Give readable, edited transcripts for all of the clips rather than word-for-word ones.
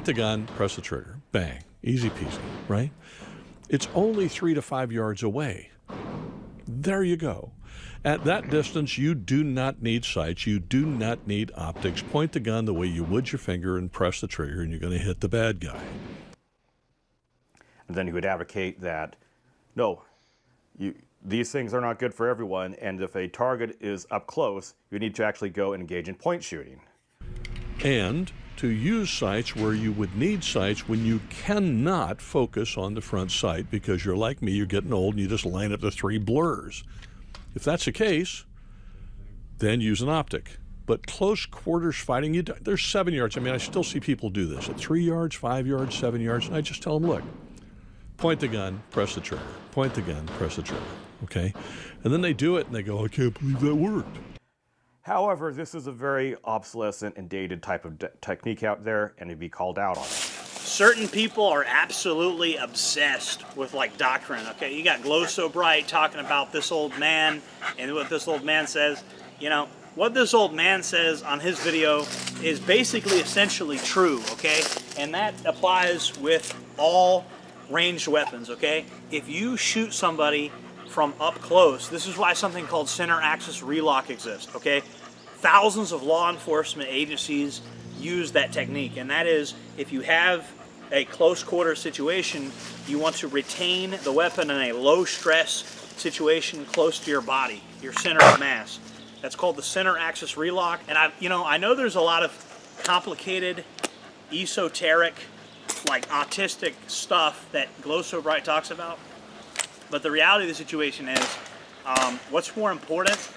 Point the gun, press the trigger. Bang. Easy peasy, right? It's only 3 to 5 yards away. There you go. At that distance, you do not need sights. You do not need optics. Point the gun the way you would your finger and press the trigger, and you're going to hit the bad guy. And then you would advocate that, no, these things are not good for everyone, and if a target is up close, you need to actually go and engage in point shooting. And to use sights where you would need sights when you cannot focus on the front sight because you're like me, you're getting old, and you just line up the 3 blurs. If that's the case, then use an optic. But close quarters fighting, there's 7 yards. I mean, I still see people do this at 3 yards, 5 yards, 7 yards, and I just tell them, look, point the gun, press the trigger. Point the gun, press the trigger, okay? And then they do it, and they go, I can't believe that worked. However, this is a very obsolescent and dated type of technique out there, and it'd be called out on it. Certain people are absolutely obsessed with like Doctrine, okay? You got GlowSoBright talking about this old man and what this old man says. You know, what this old man says on his video is basically essentially true, okay? And that applies with all ranged weapons, okay? If you shoot somebody from up close, this is why something called center axis relock exists, okay? Thousands of law enforcement agencies use that technique, and that is if you have a close quarter situation, you want to retain the weapon in a low stress situation close to your body, your center of mass. That's called the center axis relock. And I know there's a lot of complicated, esoteric, like autistic stuff that GlowSoBright talks about, but the reality of the situation is, what's more important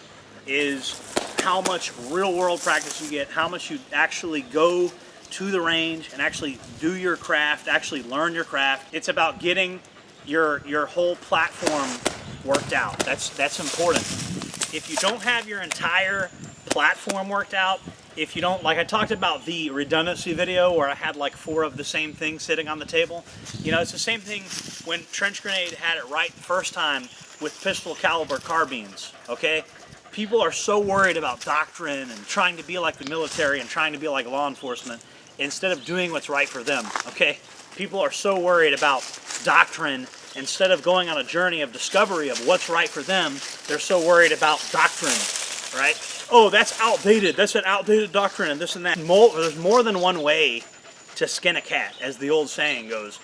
is how much real world practice you get, how much you actually go to the range and actually do your craft, actually learn your craft. It's about getting your whole platform worked out. That's important. If you don't have your entire platform worked out, if you don't, like I talked about the redundancy video where I had like 4 of the same thing sitting on the table. You know, it's the same thing when Trench Grenade had it right the first time with pistol caliber carbines, okay? People are so worried about Doctrine and trying to be like the military and trying to be like law enforcement instead of doing what's right for them, okay? People are so worried about Doctrine instead of going on a journey of discovery of what's right for them. They're so worried about Doctrine, right? Oh, that's outdated. That's an outdated doctrine and this and that. There's more than one way to skin a cat, as the old saying goes.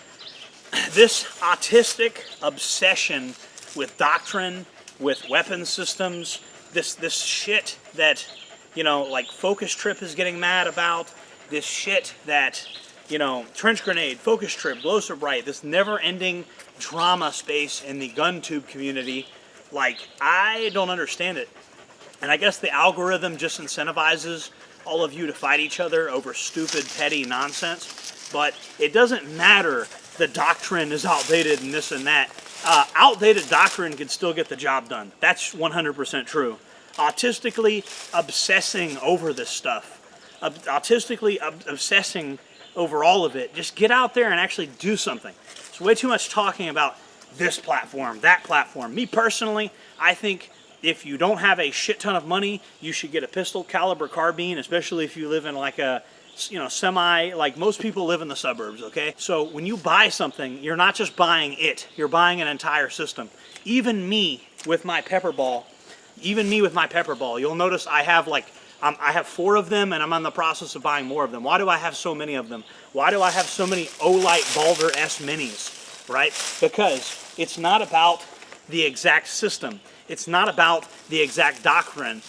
This autistic obsession with Doctrine, with weapon systems, this shit that, you know, like Focus Trip is getting mad about, this shit that, you know, Trench Grenade, Focus Trip, GlowSoBright, this never-ending drama space in the gun tube community, like, I don't understand it. And I guess the algorithm just incentivizes all of you to fight each other over stupid, petty nonsense. But it doesn't matter the Doctrine is outdated and this and that. Outdated Doctrine can still get the job done. That's 100% true. Autistically obsessing over this stuff, autistically obsessing over all of it, just get out there and actually do something. It's way too much talking about this platform, that platform. Me personally, I think if you don't have a shit ton of money, you should get a pistol caliber carbine, especially if you live in like a, you know, like most people live in the suburbs, okay? So when you buy something, you're not just buying it, you're buying an entire system. Even me with my pepper ball, you'll notice I have like, I have 4 of them and I'm in the process of buying more of them. Why do I have so many of them? Why do I have so many Olight Balder S minis, right? Because it's not about the exact system. It's not about the exact doctrine.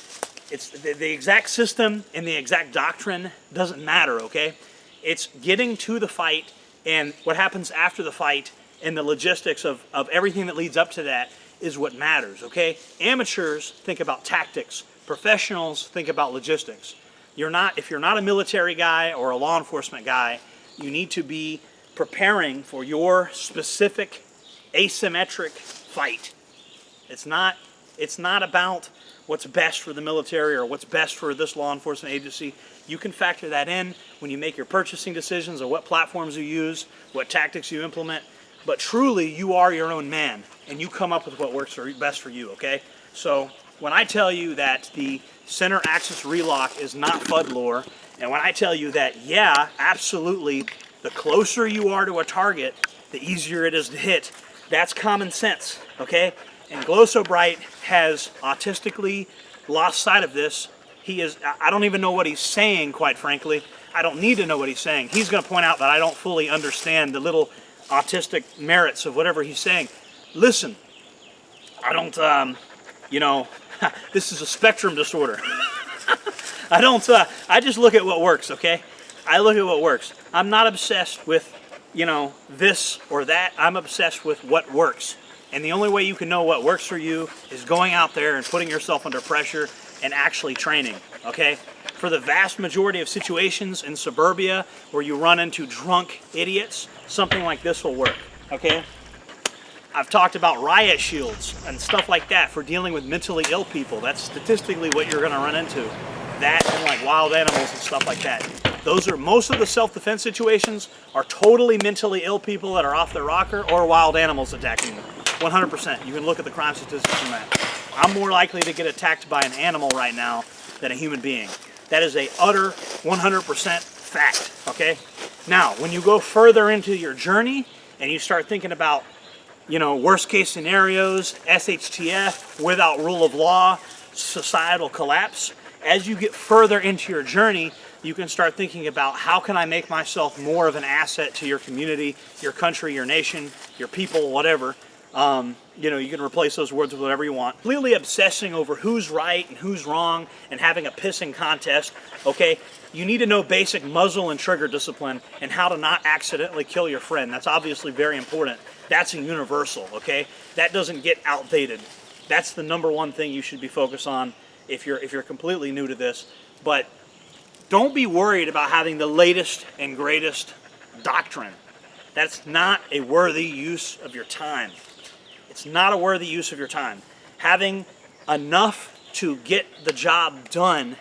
It's the exact system and the exact doctrine doesn't matter, okay? It's getting to the fight and what happens after the fight and the logistics of everything that leads up to that is what matters, okay? Amateurs think about tactics. Professionals think about logistics. If you're not a military guy or a law enforcement guy, you need to be preparing for your specific asymmetric fight. It's not about what's best for the military or what's best for this law enforcement agency. You can factor that in when you make your purchasing decisions of what platforms you use, what tactics you implement. But truly, you are your own man, and you come up with what works best for you, okay? So when I tell you that the center axis relock is not FUD lore, and when I tell you that, yeah, absolutely, The closer you are to a target, the easier it is to hit. That's common sense, okay? And GlowSoBright has autistically lost sight of this. I don't even know what he's saying, quite frankly. I don't need to know what he's saying. He's going to point out that I don't fully understand the little autistic merits of whatever he's saying. Listen, I don't, you know, this is a spectrum disorder. I just look at what works, okay? I look at what works. I'm not obsessed with, you know, this or that. I'm obsessed with what works. And the only way you can know what works for you is going out there and putting yourself under pressure and actually training, okay? For the vast majority of situations in suburbia where you run into drunk idiots, something like this will work, okay? I've talked about riot shields and stuff like that for dealing with mentally ill people. That's statistically what you're gonna run into. That and like wild animals and stuff like that. Those are, most of the self-defense situations are totally mentally ill people that are off their rocker or wild animals attacking them. 100%. You can look at the crime statistics from that. I'm more likely to get attacked by an animal right now than a human being. That is a utter 100% fact, okay? Now, when you go further into your journey and you start thinking about, you know, worst case scenarios, SHTF, without rule of law, societal collapse, as you get further into your journey, you can start thinking about how can I make myself more of an asset to your community, your country, your nation, your people, whatever. You know, you can replace those words with whatever you want. Completely obsessing over who's right and who's wrong and having a pissing contest, okay? You need to know basic muzzle and trigger discipline and how to not accidentally kill your friend. That's obviously very important. That's a universal, okay? That doesn't get outdated. That's the number one thing you should be focused on if you're completely new to this. But don't be worried about having the latest and greatest doctrine. That's not a worthy use of your time. It's not a worthy use of your time. Having enough to get the job done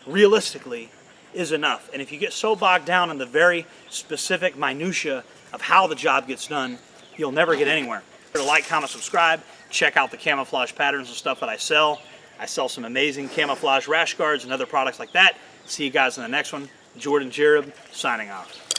realistically is enough. And if you get so bogged down in the very specific minutia of how the job gets done, you'll never get anywhere. Like, comment, subscribe. Check out the camouflage patterns and stuff that I sell. I sell some amazing camouflage rash guards and other products like that. See you guys in the next one. Jordan Jareb, signing off.